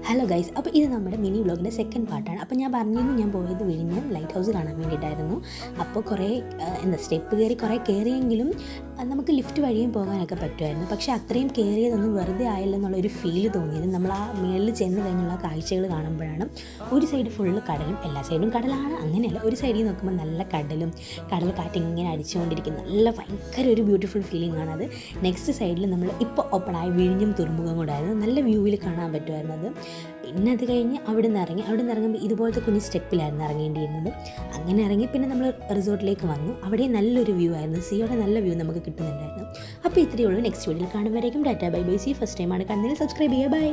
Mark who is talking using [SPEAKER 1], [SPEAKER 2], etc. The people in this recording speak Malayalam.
[SPEAKER 1] ഹലോ ഗൈസ്, അപ്പോൾ ഇത് നമ്മുടെ മിനി വ്ളോഗിൻ്റെ സെക്കൻഡ് പാർട്ടാണ്. അപ്പോൾ ഞാൻ പറഞ്ഞിരുന്നു ഞാൻ പോയത് വിഴിഞ്ഞം ലൈറ്റ് ഹൗസ് കാണാൻ വേണ്ടിയിട്ടായിരുന്നു. അപ്പോൾ കുറേ സ്റ്റെപ്പ് കയറി കുറേ കയറിയെങ്കിലും നമുക്ക് ലിഫ്റ്റ് വഴിയും പോകാനൊക്കെ പറ്റുമായിരുന്നു. പക്ഷേ അത്രയും കയറിയതൊന്നും വെറുതെ ആയില്ലെന്നുള്ളൊരു ഫീല് തോന്നിയത് നമ്മൾ ആ മേളിൽ ചെന്ന് കഴിഞ്ഞുള്ള കാഴ്ചകൾ കാണുമ്പോഴാണ്. ഒരു സൈഡ് ഫുള്ള് കടലും, എല്ലാ സൈഡും കടലാണ് അങ്ങനെയല്ല, ഒരു സൈഡിൽ നോക്കുമ്പോൾ നല്ല കടലും കടൽ കാറ്റ് ഇങ്ങനെ അടിച്ചുകൊണ്ടിരിക്കുന്ന നല്ല ഭയങ്കര ഒരു ബ്യൂട്ടിഫുൾ ഫീലിംഗ് ആണത്. നെക്സ്റ്റ് സൈഡിൽ നമ്മൾ ഇപ്പോൾ ഓപ്പണായ വിഴിഞ്ഞം തുറമുഖം കൂടായിരുന്നു, നല്ല വ്യൂവിൽ കാണാൻ പറ്റുമായിരുന്നത്. പിന്നെ അത് കഴിഞ്ഞ് അവിടെ നിന്ന് ഇറങ്ങുമ്പോൾ ഇതുപോലത്തെ കുഞ്ഞ് സ്റ്റെപ്പിലായിരുന്നു ഇറങ്ങേണ്ടിയിരുന്നത്. അങ്ങനെ ഇറങ്ങി പിന്നെ നമ്മൾ റിസോർട്ടിലേക്ക് വന്നു. അവിടെ നല്ലൊരു വ്യൂ ആയിരുന്നു, സിയോടെ നല്ല വ്യൂ നമുക്ക് കിട്ടുന്നുണ്ടായിരുന്നു. അപ്പോൾ ഇത്രയേ ഉള്ളൂ. നെക്സ്റ്റ് വീഡിയോയിൽ കാണുമ്പോഴേക്കും ടാറ്റാ ബൈ ബൈ. സി ഫസ്റ്റ് ടൈമാണ് കാണുന്നതിൽ സബ്സ്ക്രൈബ് ചെയ്യുക. ബൈ.